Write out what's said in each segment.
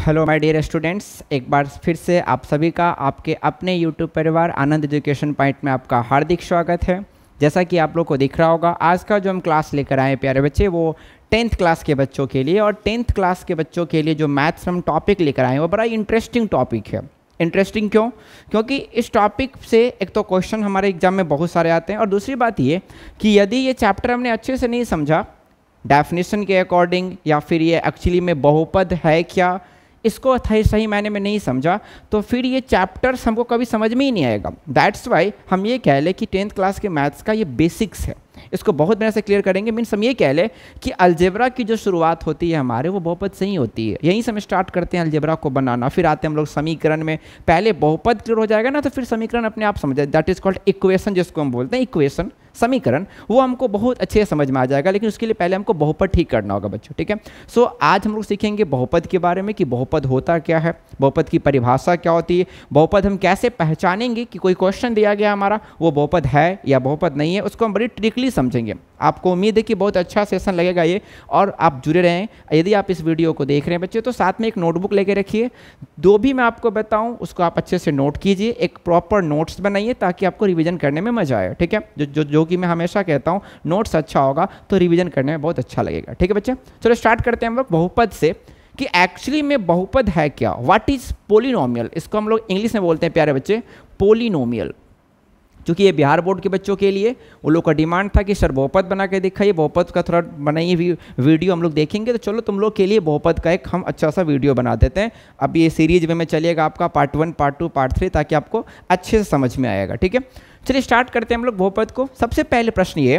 Hello my dear students, एक बार फिर से आप सभी का आपके अपने यूट्यूब परिवार आनंद एजुकेशन पॉइंट में आपका हार्दिक स्वागत है। जैसा कि आप लोग को दिख रहा होगा, आज का जो हम क्लास लेकर आए प्यारे बच्चे वो 10th क्लास के बच्चों के लिए, और 10th क्लास के बच्चों के लिए जो मैथ्स हम टॉपिक लेकर आए हैं वो बड़ा इंटरेस्टिंग टॉपिक है। इंटरेस्टिंग क्यों? क्योंकि इस टॉपिक से एक तो क्वेश्चन हमारे एग्जाम में बहुत सारे आते हैं, और दूसरी बात ये कि यदि ये चैप्टर हमने अच्छे से नहीं समझा डेफिनेशन के अकॉर्डिंग, या फिर ये एक्चुअली में बहुपद है क्या, इसको सही मायने में नहीं समझा, तो फिर ये चैप्टर्स हमको कभी समझ में ही नहीं आएगा। दैट्स वाई हम ये कह लें कि 10th क्लास के मैथ्स का ये बेसिक्स है, इसको बहुत बढ़िया से क्लियर करेंगे। मीन्स हम ये कह लें कि अलजेब्रा की जो शुरुआत होती है हमारे, वो बहुपद से ही होती है। यहीं से हम स्टार्ट करते हैं अलजेब्रा को बनाना, फिर आते हैं हम लोग समीकरण में। पहले बहुपद क्लियर हो जाएगा ना, तो फिर समीकरण अपने आप समझ जाए। दैट इज कॉल्ड इक्वेशन, जिसको हम बोलते हैं इक्वेशन, समीकरण, वो हमको बहुत अच्छे से समझ में आ जाएगा। लेकिन उसके लिए पहले हमको बहुपद ठीक करना होगा बच्चों, ठीक है। सो आज हम लोग सीखेंगे बहुपद के बारे में कि बहुपद होता क्या है, बहुपद की परिभाषा क्या होती है, बहुपद हम कैसे पहचानेंगे कि कोई क्वेश्चन दिया गया हमारा वो बहुपद है या बहुपद नहीं है, उसको हम बड़ी ट्रिकली समझेंगे। आपको उम्मीद है कि बहुत अच्छा सेशन लगेगा ये, और आप जुड़े रहें। यदि आप इस वीडियो को देख रहे हैं बच्चे, तो साथ में एक नोटबुक लेके रखिए। जो भी मैं आपको बताऊं उसको आप अच्छे से नोट कीजिए, एक प्रॉपर नोट्स बनाइए ताकि आपको रिवीजन करने में मजा आए, ठीक है। जो कि मैं हमेशा कहता हूं, नोट्स अच्छा होगा तो रिवीजन करने में बहुत अच्छा लगेगा, ठीक है बच्चे। चलो स्टार्ट करते हैं हम लोग बहुपद से, कि एक्चुअली में बहुपद है क्या, व्हाट इज पोलिनोमियल। इसको हम लोग इंग्लिश में बोलते हैं प्यारे बच्चे पोलिनोमियल। क्योंकि ये बिहार बोर्ड के बच्चों के लिए वो लोग का डिमांड था कि सर बहुपद बना के दिखाइए, बहुपद का थोड़ा बनाइए वीडियो हम लोग देखेंगे। तो चलो तुम लोग के लिए बहुपद का एक हम अच्छा सा वीडियो बना देते हैं। अब ये सीरीज में चलिएगा आपका पार्ट 1, पार्ट 2, पार्ट 3, ताकि आपको अच्छे से समझ में आएगा, ठीक है। चलिए स्टार्ट करते हैं हम लोग बहुपद को। सबसे पहले प्रश्न ये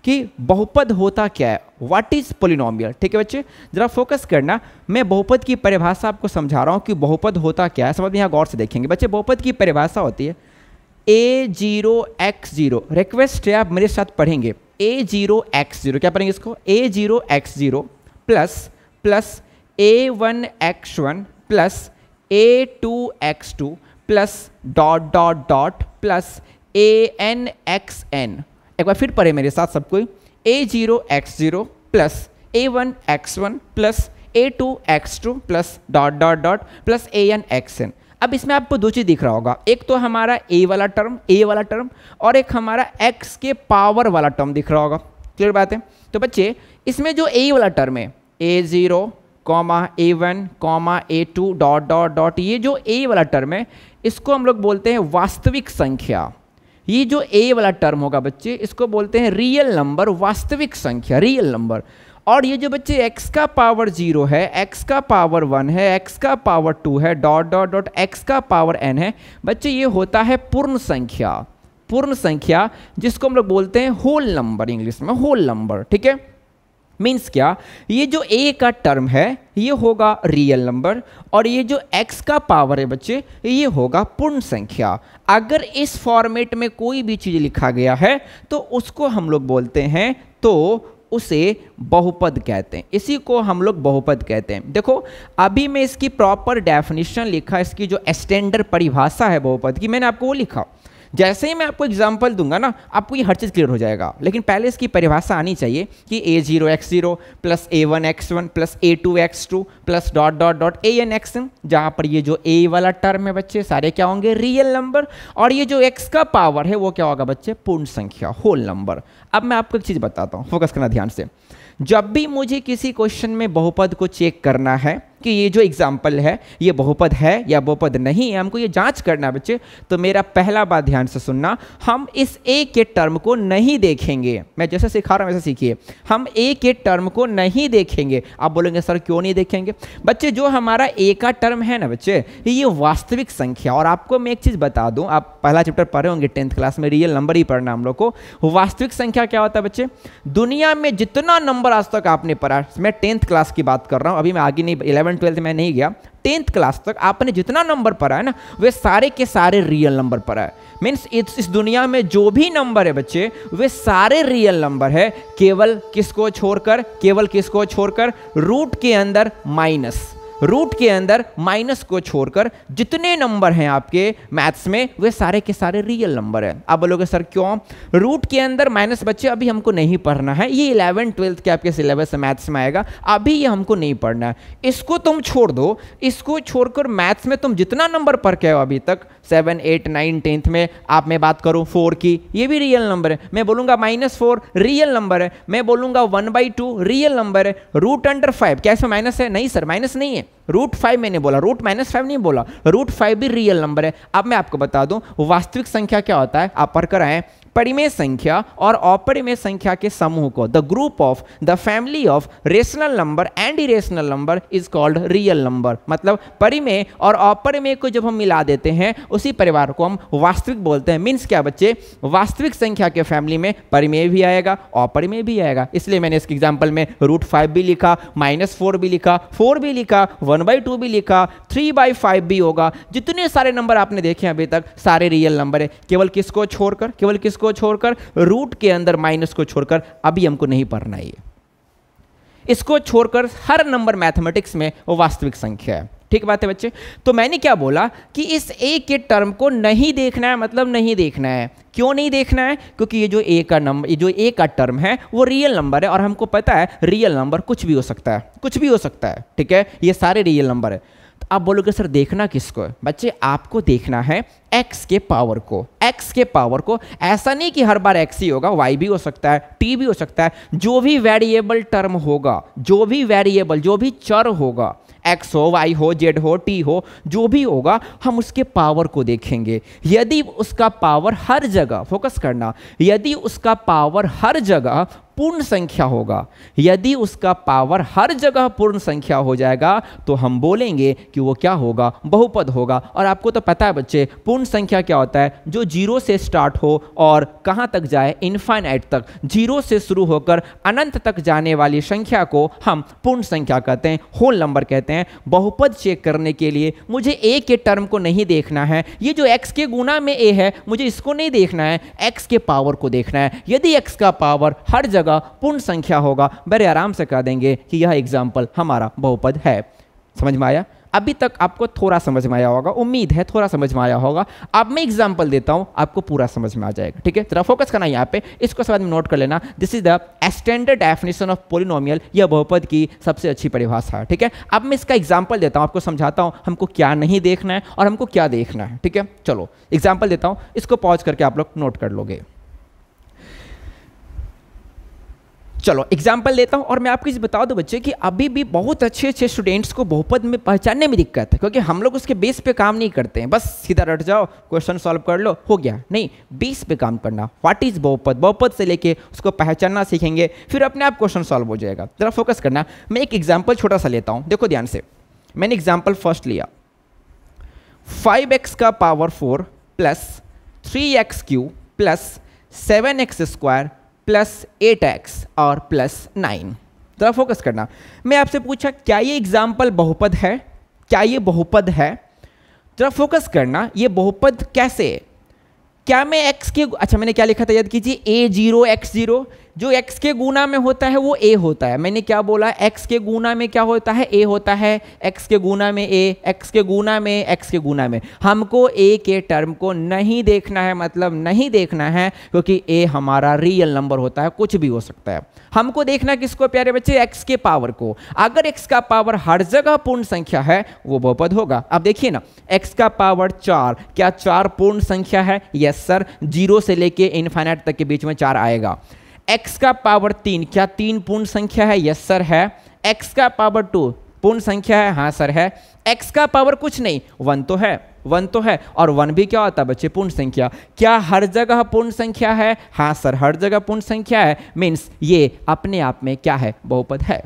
कि बहुपद होता क्या है, व्हाट इज पोलिनोमियल, ठीक है बच्चे। जरा फोकस करना, मैं बहुपद की परिभाषा आपको समझा रहा हूँ कि बहुपद होता क्या है। समझ में यहाँ गौर से देखेंगे बच्चे। बहुपद की परिभाषा होती है A0x0, रिक्वेस्ट है आप मेरे साथ पढ़ेंगे। A0x0 क्या पढ़ेंगे इसको, A0x0 plus A1x1 plus A2x2 plus dot dot dot plus ANxn। एक बार फिर पढ़े मेरे साथ सब कोई। A0x0 plus A1x1 plus A2x2 plus dot dot dot plus ANxn। अब इसमें आपको दो चीज दिख रहा होगा, एक तो हमारा A वाला टर्म और एक हमारा x के पावर वाला टर्म दिख रहा होगा। क्लियर बात है। तो बच्चे इसमें जो A वाला टर्म है A0, A1, A2 dot dot dot, ये जो A वाला टर्म है इसको हम लोग बोलते हैं वास्तविक संख्या। ये जो A वाला टर्म होगा बच्चे, इसको बोलते हैं रियल नंबर, वास्तविक संख्या, रियल नंबर। और ये जो बच्चे x का पावर 0 है, x का पावर 1 है, x का पावर 2 है, डॉट डॉट डॉट x का पावर n है बच्चे, ये होता है पूर्ण संख्या। पूर्ण संख्या जिसको हम लोग बोलते हैं होल नंबर, इंग्लिश में होल नंबर, ठीक है। मीन्स क्या, ये जो a का टर्म है ये होगा रियल नंबर, और ये जो x का पावर है बच्चे ये होगा पूर्ण संख्या। अगर इस फॉर्मेट में कोई भी चीज लिखा गया है तो उसको हम लोग बोलते हैं, तो उसे बहुपद कहते हैं। इसी को हम लोग बहुपद कहते हैं। देखो अभी मैं इसकी प्रॉपर डेफिनेशन लिखा, इसकी जो स्टैंडर्ड परिभाषा है बहुपद की, मैंने आपको वो लिखा। जैसे ही मैं आपको एग्जांपल दूंगा ना, आपको ये हर चीज़ क्लियर हो जाएगा। लेकिन पहले इसकी परिभाषा आनी चाहिए कि A0x0 plus A1x1 plus A2x2 plus dot dot dot ANxn, जहाँ पर ये जो A वाला टर्म है बच्चे सारे क्या होंगे, रियल नंबर, और ये जो x का पावर है वो क्या होगा बच्चे, पूर्ण संख्या, होल नंबर। अब मैं आपको एक चीज़ बताता हूँ, फोकस करना ध्यान से। जब भी मुझे किसी क्वेश्चन में बहुपद को चेक करना है कि ये जो एग्जाम्पल है ये बहुपद है या बहुपद नहीं है, हमको ये जांच करना है बच्चे, तो मेरा पहला बात ध्यान से सुनना, हम इस A के टर्म को नहीं देखेंगे। मैं जैसे सिखा रहा हूँ वैसे सीखिए। हम A के टर्म को नहीं देखेंगे। आप बोलेंगे सर क्यों नहीं देखेंगे? बच्चे जो हमारा A का टर्म है ना बच्चे, ये वास्तविक संख्या। और आपको मैं एक चीज़ बता दूँ, आप पहला चैप्टर पढ़े होंगे 10th क्लास में, रियल नंबर ही पढ़ना हम लोग को। वास्तविक संख्या क्या होता है बच्चे? दुनिया में जितना नंबर आज तक आपने पढ़ा, मैं 10th क्लास की बात कर रहा हूँ, अभी मैं आगे नहीं 11 12 में नहीं गया, 10th क्लास तक आपने जितना नंबर पढ़ा है ना, वे सारे के सारे रियल नंबर पढ़ा है। मीन्स इस दुनिया में जो भी नंबर है बच्चे वे सारे रियल नंबर है, केवल किसको छोड़कर रूट के अंदर माइनस। रूट के अंदर माइनस को छोड़कर जितने नंबर हैं आपके मैथ्स में वे सारे के सारे रियल नंबर हैं। आप बोलोगे सर क्यों? रूट के अंदर माइनस बच्चे अभी हमको नहीं पढ़ना है, ये 11th 12th के आपके सिलेबस मैथ्स में आएगा, अभी ये हमको नहीं पढ़ना है। इसको तुम छोड़ दो, इसको छोड़कर मैथ्स में तुम जितना नंबर पढ़ के हो अभी तक 7 8 9 10th में, आप मैं बात करूं 4 की, ये भी रियल नंबर है। मैं बोलूंगा -4 रियल नंबर है, मैं बोलूंगा 1/2 रियल नंबर है। रूट अंडर 5 क्या इसमें माइनस है? नहीं सर माइनस नहीं है। रूट 5 मैंने बोला, रूट -5 नहीं बोला, रूट 5 भी रियल नंबर है। अब मैं आपको बता दूं वास्तविक संख्या क्या होता है, आप पढ़कर आए, परिमेय संख्या और अपरिमेय संख्या के समूह को, the group of the family of rational number and irrational number is called real number. मतलब परिमेय और अपरिमेय को जब हम मिला देते हैं उसी परिवार को हम वास्तविक बोलते हैं। मीन्स क्या बच्चे, वास्तविक संख्या के फैमिली में परिमेय भी आएगा अपरिमेय भी आएगा। इसलिए मैंने इसके एग्जाम्पल में रूट 5 भी लिखा, -4 भी लिखा, 4 भी लिखा, 1/2 भी लिखा, 3/5 भी होगा। जितने सारे नंबर आपने देखे अभी तक सारे रियल नंबर है। केवल किसको छोड़कर, केवल किसको छोड़कर, रूट के अंदर माइनस को छोड़कर, अभी हमको नहीं पढ़ना है। इसको छोड़कर हर नंबर मैथमेटिक्स में वो वास्तविक संख्या है। ठीक बात है बच्चे? तो मैंने क्या बोला कि इस ए के टर्म को नहीं देखना है, मतलब नहीं देखना है। क्यों नहीं देखना है? क्योंकि ये जो ए का नंबर, ये जो ए का टर्म है वो रियल नंबर है, और हमको पता है रियल नंबर कुछ भी हो सकता है, कुछ भी हो सकता है। ठीक है, ये सारे रियल नंबर है। आप बोलोगे सर देखना किसको है? बच्चे आपको देखना है x के पावर को, x के पावर को। ऐसा नहीं कि हर बार x ही होगा, y भी हो सकता है, t भी हो सकता है। जो भी वेरिएबल टर्म होगा, जो भी वेरिएबल, जो भी चर होगा, x हो, y हो, z हो, t हो, जो भी होगा हम उसके पावर को देखेंगे। यदि उसका पावर हर जगह, फोकस करना, यदि उसका पावर हर जगह पूर्ण संख्या होगा, यदि उसका पावर हर जगह पूर्ण संख्या हो जाएगा तो हम बोलेंगे कि वो क्या होगा, बहुपद होगा। और आपको तो पता है बच्चे पूर्ण संख्या क्या होता है, जो 0 से स्टार्ट हो और कहां तक जाए, इनफाइनाइट तक। 0 से शुरू होकर अनंत तक जाने वाली संख्या को हम पूर्ण संख्या कहते हैं, होल नंबर कहते हैं। बहुपद चेक करने के लिए मुझे ए के टर्म को नहीं देखना है, ये जो x के गुना में ए है मुझे इसको नहीं देखना है, x के पावर को देखना है। यदि x का पावर हर जगह पूर्ण संख्या होगा, बड़े आराम से कह देंगे कि यह एग्जाम्पल हमारा बहुपद है। समझ में आया? अभी तक आपको थोड़ा समझ में आया होगा, उम्मीद है थोड़ा समझ में आया होगा। अब मैं एग्जाम्पल देता हूं, आपको पूरा समझ में आ जाएगा। ठीक है, जरा फोकस करना यहाँ पे, इसको सब नोट कर लेना। This is the standard definition of polynomial, यह बहुपद की सबसे अच्छी परिभाषा है। ठीक है, अब मैं इसका एग्जाम्पल देता हूं, आपको समझाता हूं हमको क्या नहीं देखना है और हमको क्या देखना है। ठीक है, चलो एग्जाम्पल देता हूं, इसको पॉज करके आप लोग नोट कर लोगे। चलो एग्जाम्पल लेता हूं, और मैं आपको बता दूं बच्चे कि अभी भी बहुत अच्छे अच्छे स्टूडेंट्स को बहुपद में पहचानने में दिक्कत है, क्योंकि हम लोग उसके बेस पे काम नहीं करते हैं। बस सीधा रट जाओ, क्वेश्चन सॉल्व कर लो, हो गया। नहीं, बेस पे काम करना। व्हाट इज बहुपद, बहुपद से लेके उसको पहचानना सीखेंगे, फिर अपने आप क्वेश्चन सॉल्व हो जाएगा। जरा फोकस करना। मैं एक एग्जाम्पल छोटा सा लेता हूँ, देखो ध्यान से। मैंने एग्जाम्पल फर्स्ट लिया, 5x का power 4 plus 3x³ plus 7x² plus 8x और प्लस 9। तो फोकस करना। मैं आपसे पूछा क्या ये एग्जाम्पल बहुपद है, क्या ये बहुपद है? जरा फोकस करना, ये बहुपद कैसे है? क्या मैं x के, अच्छा मैंने क्या लिखा था याद कीजिए, a0 x0, जो x के गुना में होता है वो a होता है। मैंने क्या बोला, x के गुना में क्या होता है, a होता है। x के गुना में a, x के गुना में, x के गुना में। हमको a के टर्म को नहीं देखना है, मतलब नहीं देखना है, क्योंकि a हमारा रियल नंबर होता है, कुछ भी हो सकता है। हमको देखना किसको प्यारे बच्चे, x के पावर को। अगर x का पावर हर जगह पूर्ण संख्या है वो बहुपद होगा। अब देखिए ना, x का पावर 4, क्या 4 पूर्ण संख्या है? यस सर, 0 से लेके इनफाइनाइट तक के बीच में 4 आएगा। x का पावर 3, क्या 3 पूर्ण संख्या है? यस सर है। x का पावर 2 पूर्ण संख्या है? हाँ सर है। x का पावर कुछ नहीं, 1 तो है, 1 तो है, और 1 भी क्या होता है बच्चे, पूर्ण संख्या। क्या हर जगह पूर्ण संख्या है? हाँ सर, हर जगह पूर्ण संख्या है। मीन्स ये अपने आप में क्या है, बहुपद है,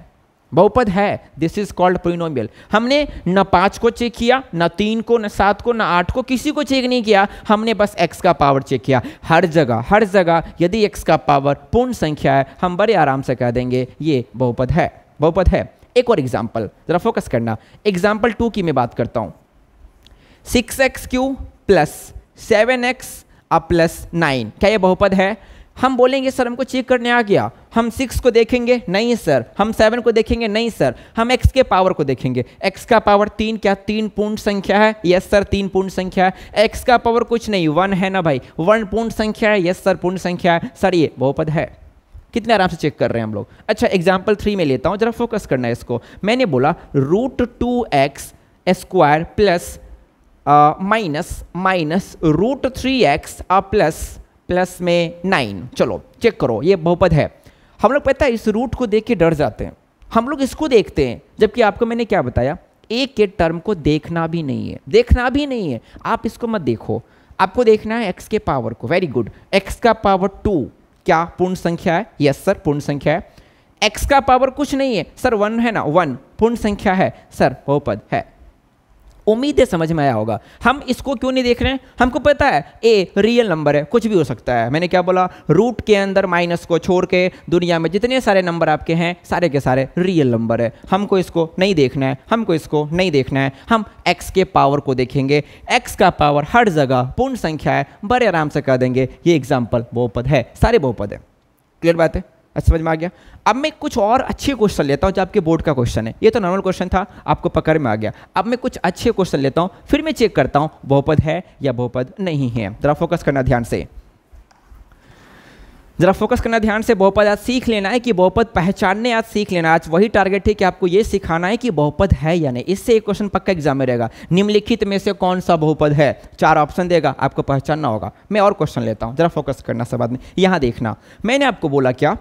बहुपद है। This is called polynomial. हमने न 5 को चेक किया, न 3 को, न 7 को, न 8 को, किसी को चेक नहीं किया, हमने बस x का पावर चेक किया। हर जगह, हर जगह यदि x का पावर पूर्ण संख्या है, हम बड़े आराम से कह देंगे ये बहुपद है, बहुपद है। एक और एग्जाम्पल, जरा फोकस करना। एग्जाम्पल 2 की मैं बात करता हूं, 6x³ प्लस 7x प्लस 9, क्या ये बहुपद है? हम बोलेंगे सर हमको चेक करने आ गया, हम 6 को देखेंगे, नहीं सर, हम 7 को देखेंगे, नहीं सर, हम x के पावर को देखेंगे, x का पावर 3, क्या 3 पूर्ण संख्या है? यस सर 3 पूर्ण संख्या है। x का पावर कुछ नहीं 1 है ना भाई, 1 पूर्ण संख्या है, यस सर पूर्ण संख्या है, सर ये बहुपद है। कितने आराम से चेक कर रहे हैं हम लोग। अच्छा एग्जाम्पल 3 में लेता हूँ, जरा फोकस करना है इसको। मैंने बोला √2x square plus minus √3x plus में 9। चलो चेक करो, ये बहुपद है। हम लोग पता है इस रूट को देख के डर जाते हैं, हम लोग इसको देखते हैं, जबकि आपको मैंने क्या बताया, एक के टर्म को देखना भी नहीं है, देखना भी नहीं है, आप इसको मत देखो, आपको देखना है x के पावर को। वेरी गुड, x का पावर 2 क्या पूर्ण संख्या है? यस सर पूर्ण संख्या है। x का पावर कुछ नहीं है सर, 1 है ना, 1 पूर्ण संख्या है, सर बहुपद है। उम्मीद है समझ में आया होगा। हम इसको क्यों नहीं देख रहे हैं, हमको पता है ए रियल नंबर है, कुछ भी हो सकता है। मैंने क्या बोला, रूट के अंदर माइनस को छोड़ के दुनिया में जितने सारे नंबर आपके हैं सारे के सारे रियल नंबर है। हमको इसको नहीं देखना है, हमको इसको नहीं देखना है, हम x के पावर को देखेंगे। x का पावर हर जगह पूर्ण संख्या है, बड़े आराम से कह देंगे ये एग्जाम्पल बहुपद है, सारे बहुपद है। क्लियर बात है, अच्छा समझ में आ गया। अब मैं कुछ और अच्छे क्वेश्चन लेता हूं जो आपके बोर्ड का क्वेश्चन है, ये तो नॉर्मल क्वेश्चन था, आपको पकड़ में आ गया। अब मैं कुछ अच्छे क्वेश्चन लेता हूं, फिर मैं चेक करता हूं बहुपद है या बहुपद नहीं है। जरा फोकस करना ध्यान से, जरा फोकस करना ध्यान से। बहुपद आज सीख लेना है कि बहुपद पहचानने आज सीख लेना। आज वही टारगेट है कि आपको ये सिखाना है कि बहुपद है या नहीं। इससे एक क्वेश्चन पक्का एग्जाम में रहेगा, निम्नलिखित में से कौन सा बहुपद है, 4 ऑप्शन देगा, आपको पहचानना होगा। मैं और क्वेश्चन लेता हूं, जरा फोकस करना सब आदमी। यहां देखना, मैंने आपको बोला क्या,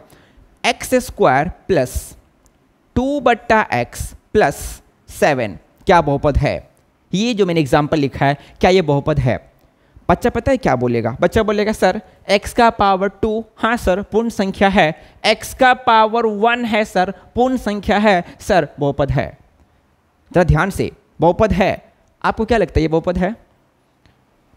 x square plus 2/x plus 7 क्या बहुपद है? ये जो मैंने एग्जाम्पल लिखा है क्या ये बहुपद है? बच्चा पता है क्या बोलेगा, बच्चा बोलेगा सर x का पावर 2, हाँ सर पूर्ण संख्या है, x का पावर 1 है सर पूर्ण संख्या है, सर बहुपद है। जरा ध्यान से, बहुपद है। आपको क्या लगता है ये बहुपद है?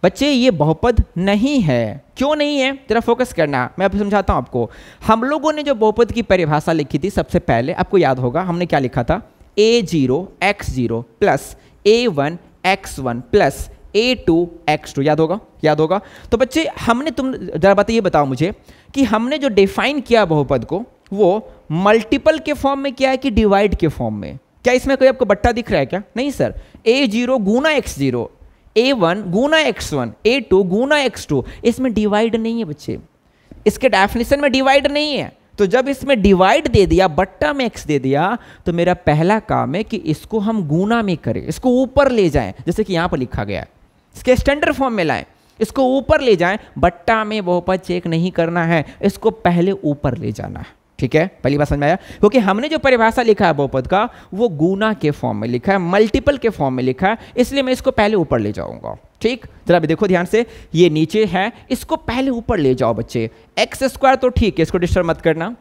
बच्चे ये बहुपद नहीं है। क्यों नहीं है, जरा फोकस करना, मैं अभी समझाता हूं आपको। हम लोगों ने जो बहुपद की परिभाषा लिखी थी सबसे पहले, आपको याद होगा हमने क्या लिखा था, a0x0 plus a1x1 plus a2x2, याद होगा, याद होगा। तो बच्चे हमने, तुम जरा बात ये बताओ मुझे कि हमने जो डिफाइन किया बहुपद को वो मल्टीपल के फॉर्म में किया है कि डिवाइड के फॉर्म में? क्या इसमें कोई आपको बट्टा दिख रहा है क्या? नहीं सर, a0 गुना x0, a1 गुना x1, a2 गुना x2, इसमें डिवाइड नहीं है बच्चे, इसके डेफिनेशन में डिवाइड नहीं है। तो जब इसमें डिवाइड दे दिया, बट्टा में x दे दिया, तो मेरा पहला काम है कि इसको हम गुना में करें, इसको ऊपर ले जाएं, जैसे कि यहां पर लिखा गया है, इसके स्टैंडर्ड फॉर्म में लाएं, इसको ऊपर ले जाएं। बट्टा में बहुपद चेक नहीं करना है, इसको पहले ऊपर ले जाना है। ठीक है, पहली बात समझ में आया? क्योंकि हमने जो परिभाषा लिखा है बहुपद का वो गुना के फॉर्म में लिखा है, मल्टीपल के फॉर्म में लिखा है, इसलिए मैं इसको पहले ऊपर ले जाऊंगा। ठीक, जरा भी देखो ध्यान से, ये नीचे है, इसको पहले ऊपर ले जाओ बच्चे। एक्स स्क्वायर तो ठीक है, इसको डिस्टर्ब मत करना।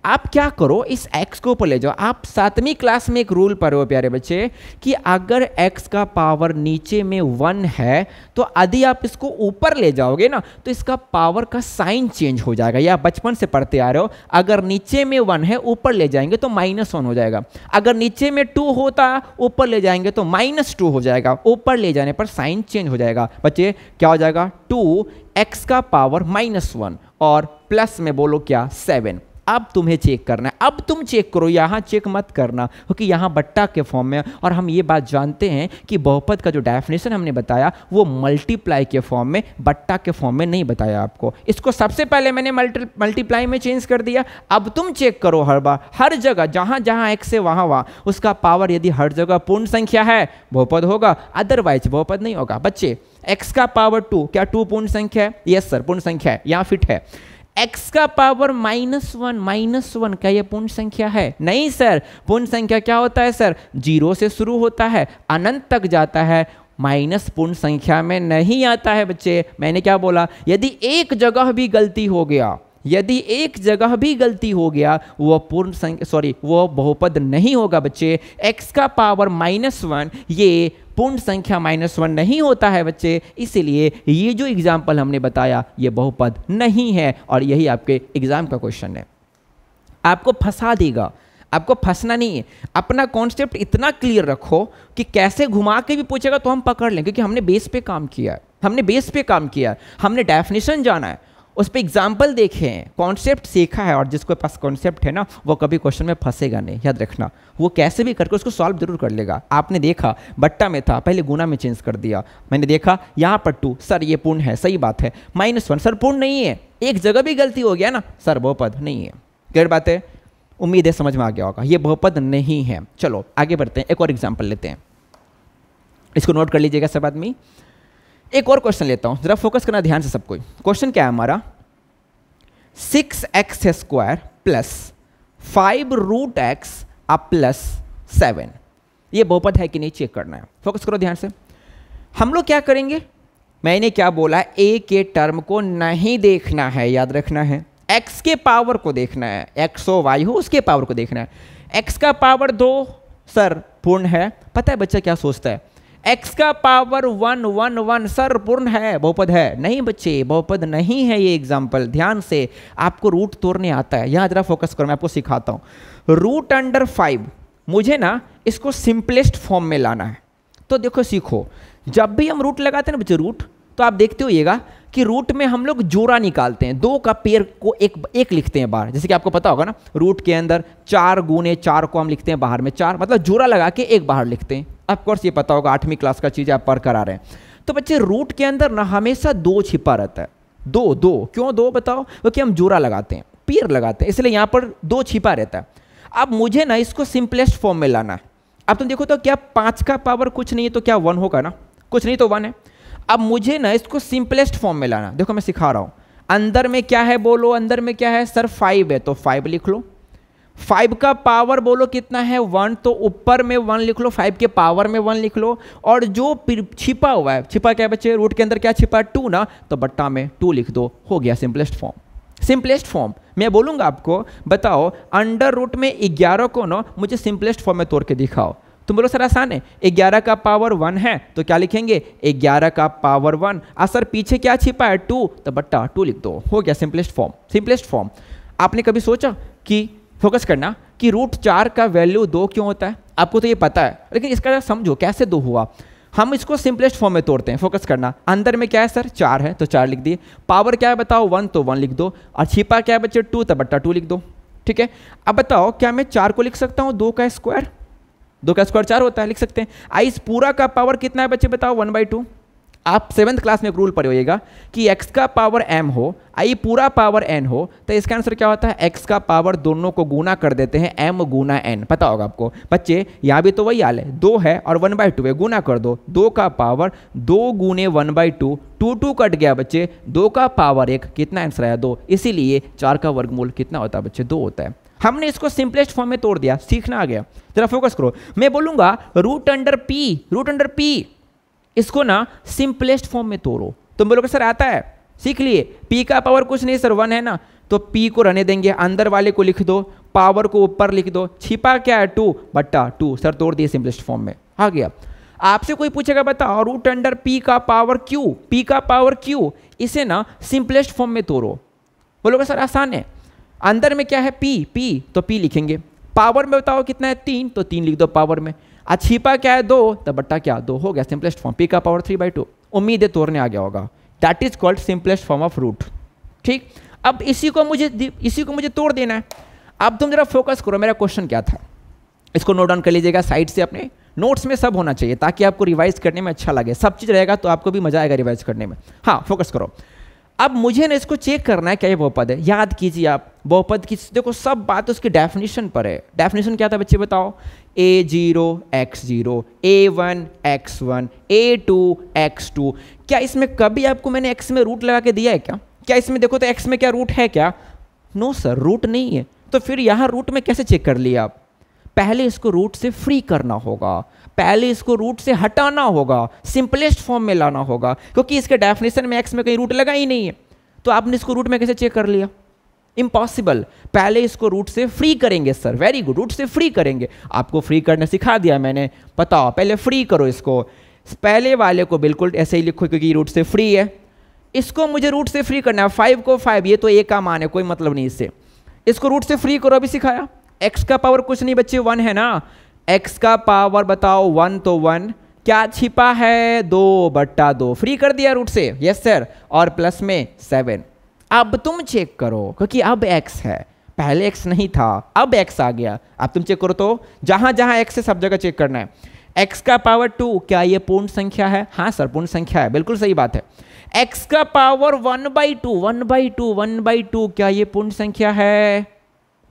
आप क्या करो, इस x को ऊपर ले जाओ। आप 7वीं क्लास में एक रूल पढ़े हो प्यारे बच्चे कि अगर x का पावर नीचे में 1 है तो यदि आप इसको ऊपर ले जाओगे ना तो इसका पावर का साइन चेंज हो जाएगा। या बचपन से पढ़ते आ रहे हो, अगर नीचे में 1 है ऊपर ले जाएंगे तो -1 हो जाएगा, अगर नीचे में 2 होता ऊपर ले जाएंगे तो -2 हो जाएगा। ऊपर ले जाने पर साइन चेंज हो जाएगा बच्चे, क्या हो जाएगा, 2x का पावर -1 और प्लस में बोलो क्या, 7। अब तुम्हें चेक करना है, अब तुम चेक करो, यहां चेक मत करना क्योंकि यहां बट्टा के फॉर्म में। और हम ये बात जानते हैं कि बहुपद का जो डेफिनेशन हमने बताया वो मल्टीप्लाई के फॉर्म में, बट्टा के फॉर्म में नहीं बताया आपको। इसको सबसे पहले मैंने मल्टीप्लाई में चेंज कर दिया। अब तुम चेक करो हर बार, हर जगह जहां जहां x है वहां उसका पावर यदि हर जगह पूर्ण संख्या है बहुपद होगा, अदरवाइज बहुपद नहीं होगा। बच्चे x का पावर 2 क्या 2 पूर्ण संख्या है? यस सर पूर्ण संख्या है, यहां फिट है। x का पावर -1 क्या ये पूर्ण संख्या है? नहीं सर, पूर्ण संख्या क्या होता है सर, 0 से शुरू होता है अनंत तक जाता है, माइनस पूर्ण संख्या में नहीं आता है बच्चे। मैंने क्या बोला, यदि एक जगह भी गलती हो गया, यदि एक जगह भी गलती हो गया वो पूर्ण संख्या वो बहुपद नहीं होगा बच्चे। x का पावर -1 ये पूर्ण संख्या -1 नहीं होता है बच्चे, इसीलिए ये जो एग्जाम्पल हमने बताया ये बहुपद नहीं है। और यही आपके एग्जाम का क्वेश्चन है, आपको फंसा देगा, आपको फंसना नहीं है। अपना कॉन्सेप्ट इतना क्लियर रखो कि कैसे घुमा के भी पूछेगा तो हम पकड़ लें, क्योंकि हमने बेस पे काम किया है, हमने बेस पे काम किया है, हमने डेफिनेशन जाना है, उस पर एग्जाम्पल देखे हैं, कॉन्सेप्ट सीखा है, और जिसके पास कॉन्सेप्ट है ना वो कभी क्वेश्चन में फंसेगा नहीं, याद रखना। वो कैसे भी करके उसको सॉल्व जरूर कर लेगा। आपने देखा बट्टा में था, पहले गुना में चेंज कर दिया, मैंने देखा यहाँ पर 2 सर ये पूर्ण है, सही बात है, -1 सर पूर्ण नहीं है, एक जगह भी गलती हो गया ना सर बहुपद नहीं है। क्लियर बात है, उम्मीद है समझ में आ गया होगा, ये बहुपद नहीं है। चलो आगे बढ़ते हैं, एक और एग्जाम्पल लेते हैं, इसको नोट कर लीजिएगा सब आदमी। एक और क्वेश्चन लेता हूं, जरा फोकस करना ध्यान से सब कोई। क्वेश्चन क्या है हमारा, 6x² प्लस 5√x प्लस 7, ये बहुपद है कि नहीं चेक करना है। फोकस करो ध्यान से। हम लोग क्या करेंगे, मैंने क्या बोला, a के टर्म को नहीं देखना है, याद रखना है, x के पावर को देखना है, x हो y हो उसके पावर को देखना है। x का पावर 2 सर पूर्ण है, पता है बच्चा क्या सोचता है, x का पावर 1 1 1 सर पूर्ण है, बहुपद है नहीं बच्चे, बहुपद नहीं है ये एग्जाम्पल। ध्यान से, आपको रूट तोड़ने आता है, यहाँ जरा फोकस करो, मैं आपको सिखाता हूँ। √5 मुझे ना इसको सिंपलेस्ट फॉर्म में लाना है, तो देखो सीखो, जब भी हम रूट लगाते हैं ना बच्चे रूट, तो आप देखते होइएगा कि रूट में हम लोग जोड़ा निकालते हैं, 2 का पेयर को एक लिखते हैं बाहर, जैसे कि आपको पता होगा ना रूट के अंदर 4 गुने 4 को हम लिखते हैं बाहर में 4, मतलब जोड़ा लगा के एक बाहर लिखते हैं। ऑफकोर्स ये पता होगा, 8वीं क्लास का चीज़ आप पढ़ कर आ रहे हैं। तो बच्चे रूट के अंदर ना हमेशा 2 छिपा रहता है, 2 क्यों 2 बताओ, क्योंकि हम जोड़ा लगाते हैं, पेयर लगाते हैं, इसलिए यहाँ पर 2 छिपा रहता है। अब मुझे ना इसको सिंपलेस्ट फॉर्म में लाना है। अब तुम देखो तो क्या 5 का पावर कुछ नहीं है तो क्या 1 होगा ना, कुछ नहीं तो 1 है। अब मुझे ना इसको सिंपलेस्ट फॉर्म में लाना, देखो मैं सिखा रहा हूँ। अंदर में क्या है बोलो, अंदर में क्या है सर 5 है, तो 5 लिख लो। 5 का पावर बोलो कितना है 1, तो ऊपर में 1 लिख लो, 5 के पावर में 1 लिख लो, और जो छिपा हुआ है, छिपा क्या है बच्चे, रूट के अंदर क्या छिपा 2 ना, तो बट्टा में 2 लिख दो, हो गया सिंपलेस्ट फॉर्म। सिंपलेस्ट फॉर्म मैं बोलूंगा आपको, बताओ अंडर रूट में 11 को ना मुझे सिंपलेस्ट फॉर्म में तोड़ के दिखाओ। तुम बोलो सर आसान है, 11 का पावर 1 है तो क्या लिखेंगे 11 का पावर 1, सर पीछे क्या छिपा है 2, तो बट्टा 2 लिख दो, हो गया सिंपलेस्ट फॉर्म। Simplest form. आपने कभी सोचा कि, फोकस करना, कि √4 का वैल्यू 2 क्यों होता है, आपको तो ये पता है, लेकिन इसका समझो कैसे 2 हुआ। हम इसको सिंपलेस्ट फॉर्म में तोड़ते हैं, फोकस करना। अंदर में क्या है सर 4 है तो 4 लिख दिए, पावर क्या है बताओ 1 तो 1 लिख दो, और छिपा क्या है बच्चे 2 तो बट्टा 2 लिख दो। ठीक है, अब बताओ क्या मैं 4 को लिख सकता हूँ 2 का स्क्वायर, 2 का स्क्वायर 4 होता है, लिख सकते हैं। इस पूरा का पावर कितना है बच्चे बताओ 1/2। आप 7th क्लास में एक रूल पढ़े होइएगा कि x का पावर m हो, आई पूरा पावर n हो, तो इसका आंसर क्या होता है, x का पावर दोनों को गुना कर देते हैं m गुना n, पता होगा आपको बच्चे। यहाँ भी तो वही हाल है, 2 है और 1/2 है, गुना कर दो, 2 का पावर 2 गुने 1/2, 2 कट गया बच्चे, 2 का पावर 1, कितना आंसर आया 2, इसीलिए 4 का वर्गमूल कितना होता है बच्चे 2 होता है। हमने इसको सिंपलेस्ट फॉर्म में तोड़ दिया, सीखना आ गया। जरा फोकस करो, मैं बोलूंगा √p, इसको ना सिंपलेस्ट फॉर्म में तोड़ो। तुम बोलोगे सर आता है, सीख लिए, p का पावर कुछ नहीं सर 1 है ना, तो p को रहने देंगे, अंदर वाले को लिख दो, पावर को ऊपर लिख दो, छिपा क्या है 2 बट्टा 2, सर तोड़ दिए सिंपलेस्ट फॉर्म में, आ गया। आपसे कोई पूछेगा बताओ √p का पावर q, p का पावर q, इसे ना सिंपलेस्ट फॉर्म में तोड़ो। बोलोगे सर आसान है, अंदर में क्या है p तो p लिखेंगे, पावर में बताओ कितना है 3 तो 3 लिख दो पावर में, छिपा क्या है 2 तो बट्टा क्या 2, हो गया सिंपलेस्ट फॉर्म, p का पावर 3/2। उम्मीद है तोड़ने आ गया होगा, that is called simplest form of root. ठीक, अब इसी को मुझे तोड़ देना है। अब तुम जरा फोकस करो, मेरा क्वेश्चन क्या था, इसको नोट डाउन कर लीजिएगा साइड से, अपने नोट्स में सब होना चाहिए ताकि आपको रिवाइज करने में अच्छा लगे, सब चीज़ रहेगा तो आपको भी मजा आएगा रिवाइज करने में। हाँ फोकस करो। अब मुझे ना इसको चेक करना है क्या ये बहुपद है, याद कीजिए आप बहुपद की, देखो सब बात उसकी डेफिनेशन पर है। डेफिनेशन क्या था बच्चे बताओ, a0 x0, a1 x1, a2 x2। क्या इसमें कभी आपको मैंने x में रूट लगा के दिया है क्या इसमें देखो तो x में क्या रूट है क्या, नो सर रूट नहीं है, तो फिर यहाँ रूट में कैसे चेक कर लिया आप, पहले इसको रूट से फ्री करना होगा, पहले इसको रूट से हटाना होगा, सिंपलेस्ट फॉर्म में लाना होगा, क्योंकि इसके डेफिनेशन में x में कहीं रूट लगा ही नहीं है, तो आपने इसको रूट में कैसे चेक कर लिया, इम्पॉसिबल। पहले इसको रूट से फ्री करेंगे सर, वेरी गुड, रूट से फ्री करेंगे, आपको फ्री करना सिखा दिया मैंने, बताओ पहले फ्री करो इसको, पहले वाले को बिल्कुल ऐसे ही लिखो क्योंकि रूट से फ्री है, इसको मुझे रूट से फ्री करना है, 5 को 5, ये तो एक का मान है, कोई मतलब नहीं इससे, इसको रूट से फ्री करो, अभी सिखाया। x का पावर कुछ नहीं बच्चे 1 है ना, x का पावर बताओ 1 तो 1, क्या छिपा है 2/2, फ्री कर दिया रूट से, यस सर, और प्लस में 7, अब तुम चेक करो, क्योंकि अब x है, पहले x नहीं था, अब x आ गया। अब तुम चेक करो तो जहां जहां x है सब जगह चेक करना है। x का पावर 2, क्या ये पूर्ण संख्या है? हाँ सर पूर्ण संख्या है, बिल्कुल सही बात है। x का पावर 1/2, 1/2, 1/2, क्या ये पूर्ण संख्या है?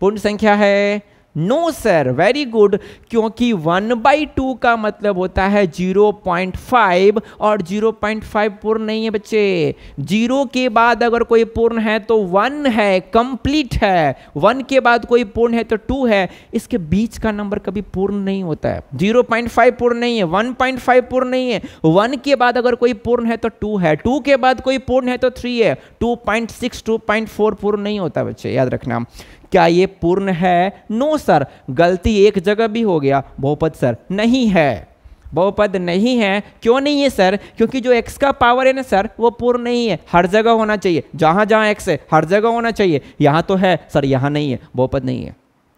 पूर्ण संख्या है? नो सर, वेरी गुड, क्योंकि 1/2 का मतलब होता है 0.5 और 0.5 पूर्ण नहीं है बच्चे। 0 के बाद अगर कोई पूर्ण है तो 1 है, कंप्लीट है। 1 के बाद कोई पूर्ण है तो 2 है। इसके बीच का नंबर कभी पूर्ण नहीं होता है। 0.5 पूर्ण नहीं है, 1.5 पूर्ण नहीं है। 1 के बाद अगर कोई पूर्ण है तो 2 है, 2 के बाद कोई पूर्ण है तो 3 है। 2.6, 2.4 पूर्ण नहीं होता बच्चे, याद रखना। क्या ये पूर्ण है? नो सर, गलती एक जगह भी हो गया, बहुपद सर नहीं है, बहुपद नहीं है। क्यों नहीं है सर? क्योंकि जो x का पावर है ना सर वो पूर्ण नहीं है, हर जगह होना चाहिए, जहां जहां x है हर जगह होना चाहिए। यहां तो है सर, यहां नहीं है, बहुपद नहीं है।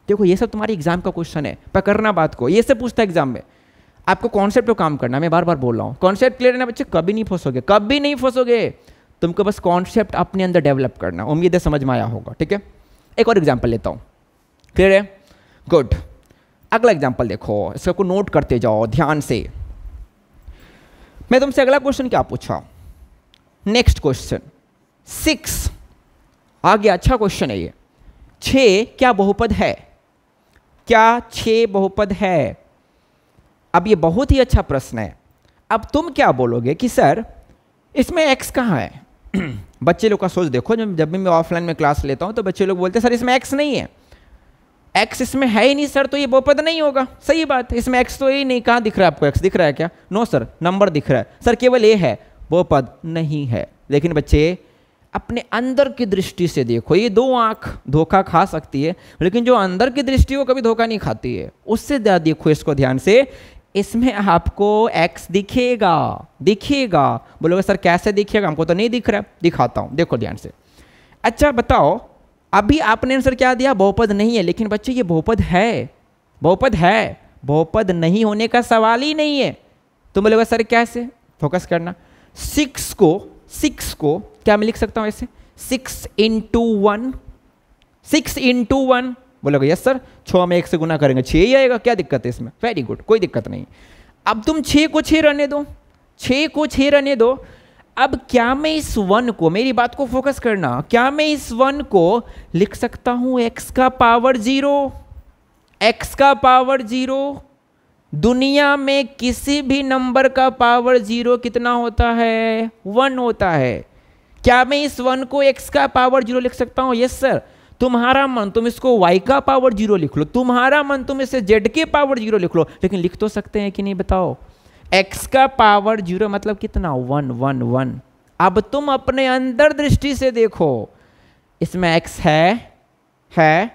देखो ये सब तुम्हारी एग्जाम का क्वेश्चन है, पकड़ना बात को, ये सब पूछता है एग्जाम में। आपको कॉन्सेप्ट पे काम करना, मैं बार बार बोल रहा हूँ, कॉन्सेप्ट क्लियर है ना बच्चे? कभी नहीं फंसोगे, कभी नहीं फंसोगे। तुमको बस कॉन्सेप्ट अपने अंदर डेवलप करना। उम्मीद है समझ में आया होगा, ठीक है। एक और एग्जाम्पल लेता हूं, क्लियर है? गुड। अगला एग्जाम्पल देखो, इसको नोट करते जाओ ध्यान से। मैं तुमसे अगला क्वेश्चन क्या पूछा? नेक्स्ट क्वेश्चन 6 आ गया, अच्छा क्वेश्चन है ये। 6 क्या बहुपद है? क्या 6 बहुपद है? अब ये बहुत ही अच्छा प्रश्न है। अब तुम क्या बोलोगे कि सर इसमें x कहाँ है? बच्चे लोग का सोच देखो, जब भी मैं ऑफलाइन में क्लास लेता हूं तो बच्चे लोग बोलते हैं सर इसमें x नहीं है, x इसमें है ही नहीं सर, तो ये बहुपद नहीं होगा। सही बात है, इसमें x तो ही नहीं। कहाँ दिख रहा है आपको? x दिख रहा है क्या? नो सर, नंबर दिख रहा है सर, केवल a है, बहुपद नहीं है। लेकिन बच्चे अपने अंदर की दृष्टि से देखो, ये 2 आंख धोखा खा सकती है, लेकिन जो अंदर की दृष्टि वो कभी धोखा नहीं खाती है। उससे देखो इसको ध्यान से, इसमें आपको x दिखेगा, दिखेगा। बोलोगे सर कैसे दिखेगा? हमको तो नहीं दिख रहा है। दिखाता हूं, देखो ध्यान से। अच्छा बताओ, अभी आपने आंसर क्या दिया? बहुपद नहीं है। लेकिन बच्चे ये बहुपद है, बहुपद है, बहुपद नहीं होने का सवाल ही नहीं है। तुम बोलोगे सर कैसे? फोकस करना। 6 को क्या मैं लिख सकता हूं ऐसे? 6 × 1, 6 × 1। बोलोगे यस सर, 6 में 1 से गुना करेंगे 6 ही आएगा, क्या दिक्कत है इसमें? वेरी गुड, कोई दिक्कत नहीं। अब तुम 6 को 6 रहने दो, 6 को 6 रहने दो। अब क्या मैं इस 1 को, मेरी बात को फोकस करना, क्या मैं इस 1 को लिख सकता हूं x का पावर 0? x का पावर 0, दुनिया में किसी भी नंबर का पावर 0 कितना होता है? 1 होता है। क्या मैं इस 1 को x का पावर 0 लिख सकता हूं? Yes sir. तुम्हारा मन तुम इसको y का पावर 0 लिख लो, तुम्हारा मन तुम इसे z के पावर 0 लिख लो, लेकिन लिख तो सकते हैं कि नहीं बताओ? x का पावर 0 मतलब कितना? 1 1 1। अब तुम अपने अंदर दृष्टि से देखो, इसमें x है?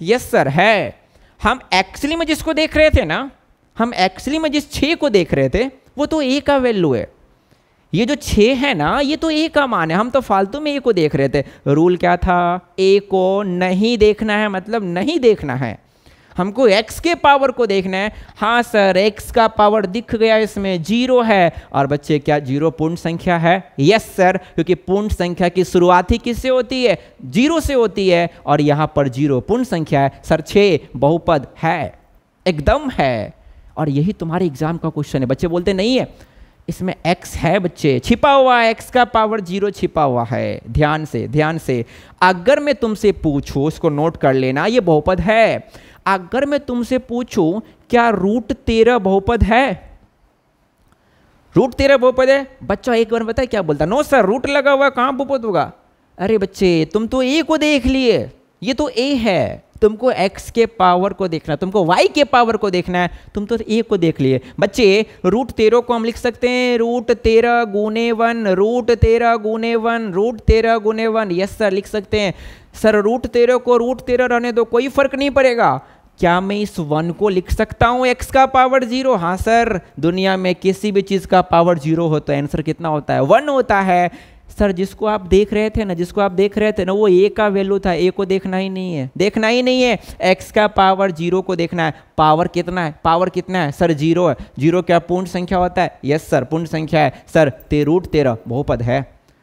यस सर है। हम एक्चुअली में जिसको देख रहे थे ना, हम एक्चुअली में जिस 6 को देख रहे थे वो तो a का वैल्यू है। ये जो 6 है ना, ये तो a का मान है। हम तो फालतू में a को देख रहे थे। रूल क्या था? a को नहीं देखना है, मतलब नहीं देखना है, हमको x के पावर को देखना है। हाँ सर, x का पावर दिख गया, इसमें 0 है। और बच्चे क्या 0 पूर्ण संख्या है? यस सर, क्योंकि पूर्ण संख्या की शुरुआत ही किससे होती है? 0 से होती है, और यहां पर 0 पूर्ण संख्या है। सर 6 बहुपद है, एकदम है। और यही तुम्हारे एग्जाम का क्वेश्चन है। बच्चे बोलते नहीं है, इसमें x है बच्चे, छिपा हुआ है, x का पावर 0 छिपा हुआ है। ध्यान से, ध्यान से। अगर मैं तुमसे पूछूं, इसको नोट कर लेना, ये बहुपद है। अगर मैं तुमसे पूछूं क्या √13 बहुपद है? √13 बहुपद है? बच्चा एक बार बताए क्या बोलता? नो सर, रूट लगा हुआ कहां बहुपद होगा? अरे बच्चे तुम तो a को देख लिए, ये तो a है। तुमको x के पावर को देखना, तुमको y के पावर को देखना है, तुम तो a को देख लिए। बच्चे √13 को हम लिख सकते हैं √13 गुने 1, √13 गुने 1, √13 गुने 1। यस सर, लिख सकते हैं। सर √13 को √13 रहने दो, कोई फर्क नहीं पड़ेगा। क्या मैं इस 1 को लिख सकता हूं x का पावर 0? हाँ सर, दुनिया में किसी भी चीज का पावर 0 हो तो आंसर कितना होता है? 1 होता है। सर जिसको आप देख रहे थे ना, जिसको आप देख रहे थे ना, वो a का वैल्यू था, a को देखना ही नहीं है, देखना ही नहीं है। x का पावर 0 को देखना है। पावर कितना है? पावर कितना है? सर 0 है। 0 क्या पूर्ण संख्या होता है? यस सर, पूर्ण संख्या है। सर √13 बहुपद है।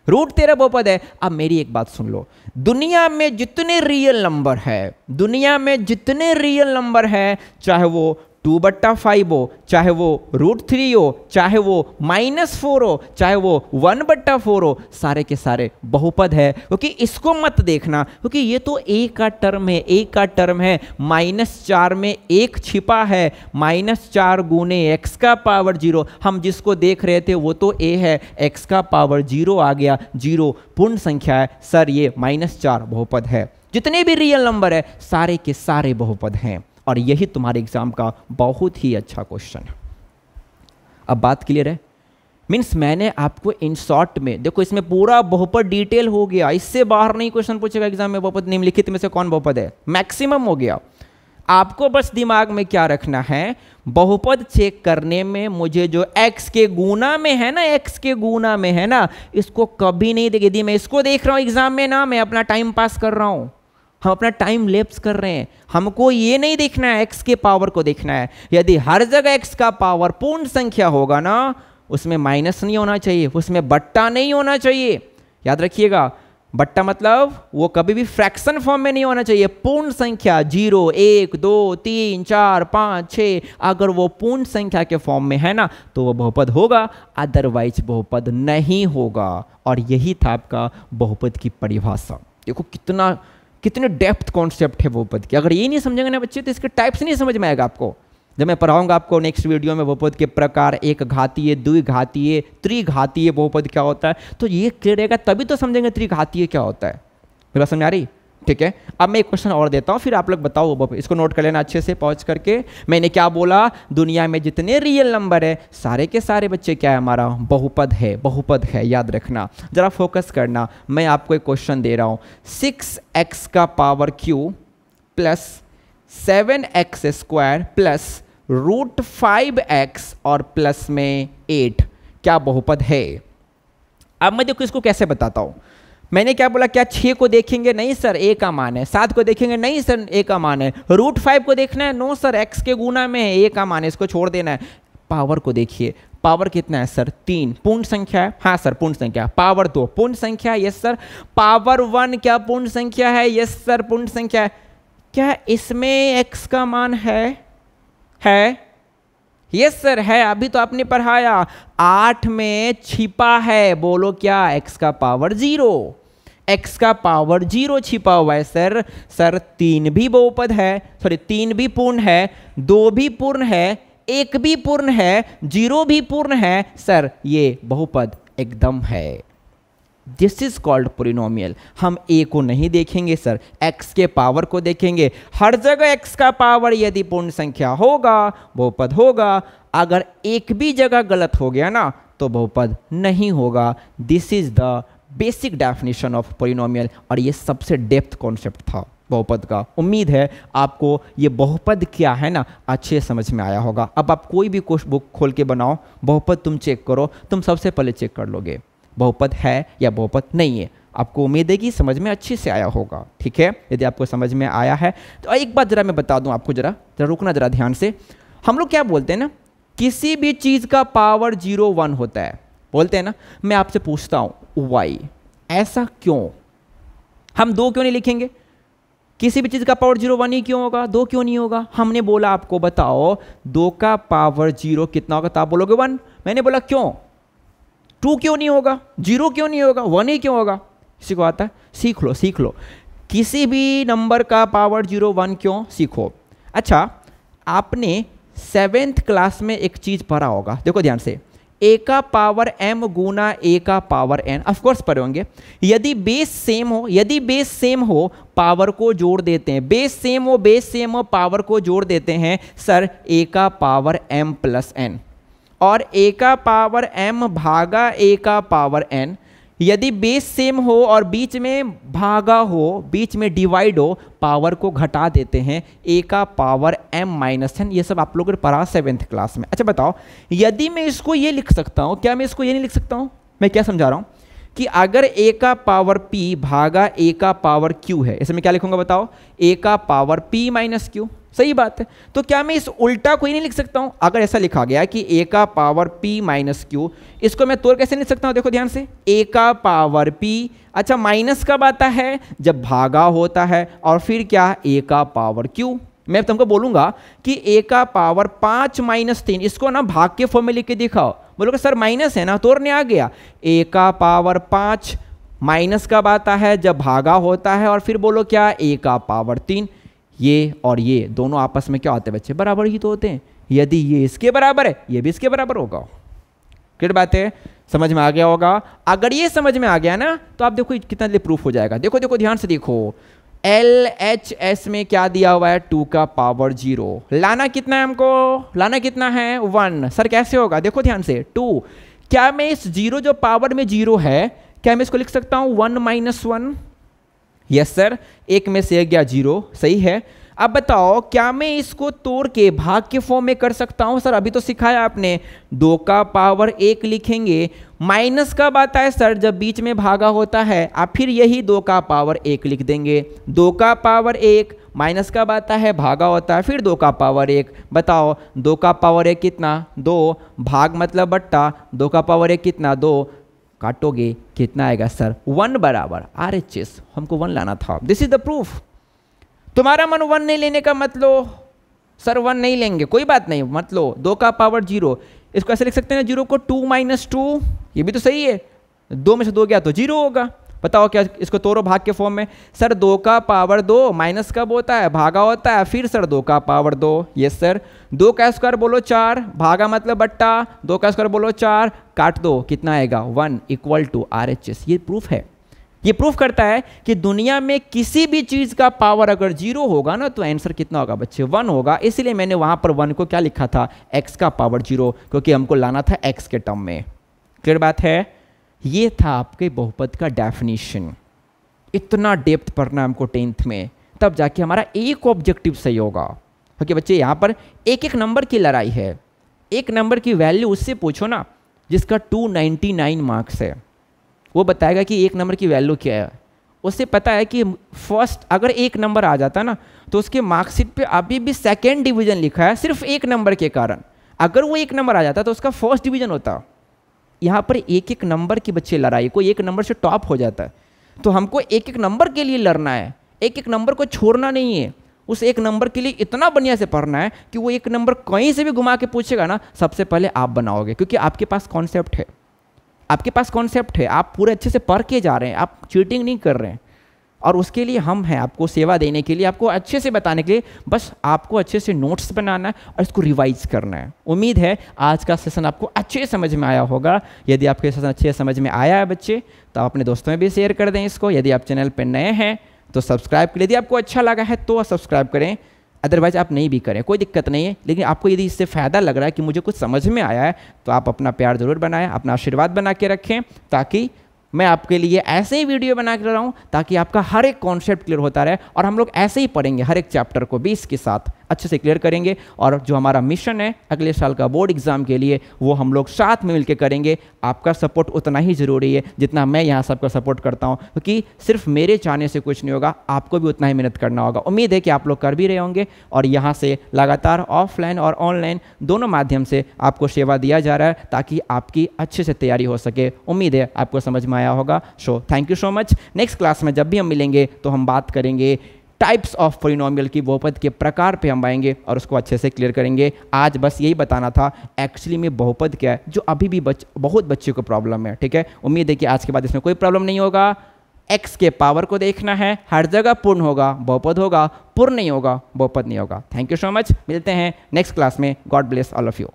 रूट 13 बहुपद है। अब मेरी एक बात सुन लो, दुनिया में जितने रियल नंबर है, दुनिया में जितने रियल नंबर है, चाहे वो 2/5 हो, चाहे वो √3 हो, चाहे वो -4 हो, चाहे वो 1/4 हो, सारे के सारे बहुपद है। क्योंकि इसको मत देखना, क्योंकि ये तो a का टर्म है, a का टर्म है, -4 में 1 छिपा है, -4 गुने x का पावर 0। हम जिसको देख रहे थे वो तो a है, x का पावर 0 आ गया, 0 पूर्ण संख्या है सर, ये -4 बहुपद है। जितने भी रियल नंबर है सारे के सारे बहुपद हैं, और यही तुम्हारे एग्जाम का बहुत ही अच्छा क्वेश्चन है। अब बात क्लियर है? मीन्स मैंने आपको इन शॉर्ट में, देखो इसमें पूरा बहुपद डिटेल हो गया, इससे बाहर नहीं क्वेश्चन पूछेगा एग्जाम में। बहुपद निम्नलिखित में से कौन बहुपद है, मैक्सिमम हो गया। आपको बस दिमाग में क्या रखना है, बहुपद चेक करने में मुझे जो x के गुना में है ना, x के गुना में है ना, इसको कभी नहीं देखे। यदि मैं इसको देख रहा हूं एग्जाम में ना, मैं अपना टाइम पास कर रहा हूं, हम अपना टाइम लैप्स कर रहे हैं। हमको ये नहीं देखना है, x के पावर को देखना है। यदि हर जगह x का पावर पूर्ण संख्या होगा ना, उसमें माइनस नहीं होना चाहिए, उसमें बट्टा नहीं होना चाहिए। याद रखिएगा, बट्टा मतलब वो कभी भी फ्रैक्शन फॉर्म में नहीं होना चाहिए। पूर्ण संख्या 0, 1, 2, 3, 4, 5, 6 अगर वो पूर्ण संख्या के फॉर्म में है ना तो वो बहुपद होगा, अदरवाइज बहुपद नहीं होगा। और यही था आपका बहुपद की परिभाषा। देखो कितने डेप्थ कॉन्सेप्ट है बहुपद की। अगर ये नहीं समझेंगे ना बच्चे तो इसके टाइप्स नहीं समझ में आएगा आपको। जब मैं पढ़ाऊंगा आपको नेक्स्ट वीडियो में बहुपद के प्रकार, एक घातीय, द्विघातीय, त्रिघातीय बहुपद क्या होता है, तो ये क्लियर रहेगा, तभी तो समझेंगे त्रिघातीय क्या होता है। मेरी बात समझ आ रही? ठीक है, अब मैं एक क्वेश्चन और देता हूँ, फिर आप लोग बताओ, इसको नोट कर लेना अच्छे से पहुँच करके। मैंने क्या बोला, दुनिया में जितने रियल नंबर है सारे के सारे बच्चे क्या है, हमारा बहुपद है, बहुपद है। याद रखना, जरा फोकस करना। मैं आपको एक क्वेश्चन दे रहा हूँ, 6x का power Q plus 7x² plus √5x और प्लस में 8 क्या बहुपद है। अब मैं देखो इसको कैसे बताता हूं। मैंने क्या बोला, क्या 6 को देखेंगे, नहीं सर a का मान है। 7 को देखेंगे, नहीं सर a का मान है। √5 को देखना है, नो सर x के गुना में है, a का मान है, इसको छोड़ देना है। पावर को देखिए, पावर कितना है सर, 3 पूर्ण संख्या है, हाँ सर पूर्ण संख्या। पावर 2 पूर्ण संख्या, यस सर। पावर 1 क्या पूर्ण संख्या है, यस सर पूर्ण संख्या है। क्या इसमें x का मान है? यस सर है, अभी तो आपने पढ़ाया। 8 में छिपा है, बोलो क्या, x का पावर 0, x का पावर 0 छिपा हुआ है सर। सर 3 भी बहुपद है, सॉरी 3 भी पूर्ण है, 2 भी पूर्ण है, 1 भी पूर्ण है, 0 भी पूर्ण है सर, ये बहुपद एकदम है। This is called polynomial. हम a को नहीं देखेंगे सर, x के पावर को देखेंगे। हर जगह x का पावर यदि पूर्ण संख्या होगा बहुपद होगा, अगर एक भी जगह गलत हो गया ना तो बहुपद नहीं होगा। This is the basic definition of polynomial, और ये सबसे डेप्थ कॉन्सेप्ट था बहुपद का। उम्मीद है आपको ये बहुपद क्या है ना अच्छे समझ में आया होगा। अब आप कोई भी बुक खोल के बनाओ, बहुपद तुम चेक करो, तुम सबसे पहले चेक कर लोगे बहुपद है या बहुपद नहीं है। आपको उम्मीद है कि समझ में अच्छे से आया होगा। ठीक है, यदि आपको समझ में आया है तो एक बात जरा मैं बता दूं आपको, जरा रुकना जरा ध्यान से। हम लोग क्या बोलते हैं ना, किसी भी चीज़ का पावर 0, 1 होता है, बोलते हैं ना। मैं आपसे पूछता हूं वाई, ऐसा क्यों? हम 2 क्यों नहीं लिखेंगे? किसी भी चीज़ का पावर 0, 1 ही क्यों होगा, 2 क्यों नहीं होगा? हमने बोला आपको बताओ 2 का पावर 0 कितना होगा, तो आप बोलोगे 1। मैंने बोला क्यों? 2 क्यों नहीं होगा, 0 क्यों नहीं होगा, 1 ही क्यों होगा? किसी को आता है? सीख लो। किसी भी नंबर का पावर 0, 1 क्यों, सीखो। अच्छा, आपने 7th क्लास में एक चीज पढ़ा होगा, देखो ध्यान से, a का पावर m गुना a का पावर n। ऑफकोर्स पढ़े होंगे। यदि बेस सेम हो पावर को जोड़ देते हैं, बेस सेम हो पावर को जोड़ देते हैं सर, a का पावर m प्लस n और a का पावर m भागा a का पावर n। यदि बेस सेम हो और बीच में भागा हो, बीच में डिवाइड हो, पावर को घटा देते हैं, a का पावर m माइनस n। ये सब आप लोगों ने पढ़ा 7th क्लास में। अच्छा बताओ, यदि मैं इसको ये लिख सकता हूँ, क्या मैं इसको ये नहीं लिख सकता हूँ? मैं क्या समझा रहा हूँ कि अगर a का पावर p भागा a का पावर q है, इसमें क्या लिखूंगा बताओ, a का पावर p माइनस q। सही बात है। तो क्या मैं इस उल्टा को ही नहीं लिख सकता हूं? अगर ऐसा लिखा गया कि a का पावर p माइनस क्यू, इसको मैं तोड़ कैसे लिख सकता हूं? देखो ध्यान से, a का पावर p, अच्छा माइनस कब आता है? जब भागा होता है, और फिर क्या? a का पावर q। मैं तुमको बोलूंगा कि a का पावर 5 माइनस 3, इसको ना भाग के फॉर्म में लिख के दिखाओ। बोलोगे सर माइनस है ना, तोड़ने आ गया। a का पावर 5 माइनस कब आता है? जब भागा होता है, और फिर बोलो क्या? a का पावर 3। ये और ये दोनों आपस में क्या होते हैं बच्चे? बराबर ही तो होते हैं। यदि ये इसके बराबर है, ये भी इसके बराबर होगा। क्लियर बात है? समझ में आ गया होगा। अगर ये समझ में आ गया ना, तो आप देखो कितना जल्दी प्रूफ हो जाएगा। देखो देखो ध्यान से देखो, LHS में क्या दिया हुआ है? 2 का पावर 0। लाना कितना है हमको? लाना कितना है? 1। सर कैसे होगा? देखो ध्यान से, 2। क्या मैं इस 0 जो पावर में 0 है, क्या मैं इसको लिख सकता हूं 1 माइनस 1? यस सर, एक में से गया 0, सही है। अब बताओ क्या मैं इसको तोड़ के भाग के फॉर्म में कर सकता हूं? सर अभी तो सिखाया आपने, 2 का पावर 1 लिखेंगे। माइनस कब आता है सर? जब बीच में भागा होता है। आप फिर यही 2 का पावर 1 लिख देंगे। 2 का पावर 1 माइनस कब आता है? भागा होता है, फिर 2 का पावर 1। बताओ 2 का पावर 1 कितना? 2। भाग मतलब बट्टा, 2 का पावर 1 कितना? 2। काटोगे कितना आएगा सर? 1 बराबर RHS। हमको 1 लाना था। This is the proof. तुम्हारा मन 1 नहीं लेने का मत लो। सर 1 नहीं लेंगे, कोई बात नहीं, मत लो। 2 का पावर 0, इसको ऐसे लिख सकते हैं 0 को 2 माइनस 2, ये भी तो सही है। 2 में से 2 गया तो 0 होगा। बताओ क्या इसको तोड़ो भाग के फॉर्म में। सर 2 का पावर 2 माइनस कब होता है? भागा होता है, फिर सर 2 का पावर 2। Yes sir. 2 का स्क्वायर बोलो 4, भागा मतलब बट्टा, 2 का स्क्वायर बोलो 4, काट दो, कितना आएगा? 1 इक्वल टू RHS। ये प्रूफ है। ये प्रूफ करता है कि दुनिया में किसी भी चीज का पावर अगर 0 होगा ना, तो आंसर कितना होगा बच्चे? 1 होगा। इसलिए मैंने वहां पर 1 को क्या लिखा था? x का पावर 0, क्योंकि हमको लाना था x के टर्म में। क्लियर बात है? ये था आपके बहुपद का डेफिनेशन। इतना डेप्थ पढ़ना हमको 10th में, तब जाके हमारा एक ऑब्जेक्टिव सही होगा। क्योंकि बच्चे यहाँ पर एक एक नंबर की लड़ाई है। एक नंबर की वैल्यू उससे पूछो ना जिसका 299 मार्क्स है, वो बताएगा कि एक नंबर की वैल्यू क्या है। उससे पता है कि फर्स्ट अगर एक नंबर आ जाता ना, तो उसके मार्कशीट पे अभी भी सेकेंड डिवीजन लिखा है सिर्फ एक नंबर के कारण। अगर वो एक नंबर आ जाता तो उसका फर्स्ट डिवीजन होता। यहाँ पर एक एक नंबर की बच्चे लड़ाई, कोई एक नंबर से टॉप हो जाता है। तो हमको एक एक नंबर के लिए लड़ना है, एक एक नंबर को छोड़ना नहीं है। उस एक नंबर के लिए इतना बढ़िया से पढ़ना है कि वो एक नंबर कहीं से भी घुमा के पूछेगा ना, सबसे पहले आप बनाओगे, क्योंकि आपके पास कॉन्सेप्ट है। आपके पास कॉन्सेप्ट है, आप पूरे अच्छे से पढ़ के जा रहे हैं, आप चीटिंग नहीं कर रहे हैं। और उसके लिए हम हैं, आपको सेवा देने के लिए, आपको अच्छे से बताने के लिए। बस आपको अच्छे से नोट्स बनाना है और इसको रिवाइज करना है। उम्मीद है आज का सेशन आपको अच्छे समझ में आया होगा। यदि आपके सेशन अच्छे समझ में आया है बच्चे, तो आप अपने दोस्तों में भी शेयर कर दें इसको। यदि आप चैनल पर नए हैं तो सब्सक्राइब करें। यदि आपको अच्छा लगा है तो सब्सक्राइब करें, अदरवाइज आप नहीं भी करें, कोई दिक्कत नहीं है। लेकिन आपको यदि इससे फ़ायदा लग रहा है कि मुझे कुछ समझ में आया है, तो आप अपना प्यार ज़रूर बनाएं, अपना आशीर्वाद बना के रखें, ताकि मैं आपके लिए ऐसे ही वीडियो बना कर रहा हूँ ताकि आपका हर एक कॉन्सेप्ट क्लियर होता रहे। और हम लोग ऐसे ही पढ़ेंगे, हर एक चैप्टर को 20 के साथ अच्छे से क्लियर करेंगे। और जो हमारा मिशन है अगले साल का बोर्ड एग्जाम के लिए, वो हम लोग साथ में मिलकर करेंगे। आपका सपोर्ट उतना ही ज़रूरी है जितना मैं यहाँ सबका सपोर्ट करता हूँ, क्योंकि सिर्फ मेरे चाहने से कुछ नहीं होगा, आपको भी उतना ही मेहनत करना होगा। उम्मीद है कि आप लोग कर भी रहे होंगे, और यहाँ से लगातार ऑफलाइन और ऑनलाइन दोनों माध्यम से आपको सेवा दिया जा रहा है, ताकि आपकी अच्छे से तैयारी हो सके। उम्मीद है आपको समझ में आया होगा। So thank you so much. Next class में जब भी हम मिलेंगे तो हम बात करेंगे टाइप्स ऑफ पॉलिनोमियल की, बहुपद के प्रकार पे हम आएंगे और उसको अच्छे से क्लियर करेंगे। आज बस यही बताना था एक्चुअली में बहुपद क्या है, जो अभी भी बहुत बच्चे को प्रॉब्लम है। ठीक है, उम्मीद है कि आज के बाद इसमें कोई प्रॉब्लम नहीं होगा। x के पावर को देखना है, हर जगह पूर्ण होगा बहुपद होगा, पूर्ण नहीं होगा बहुपद नहीं होगा। Thank you so much. मिलते हैं नेक्स्ट क्लास में। God bless all of you.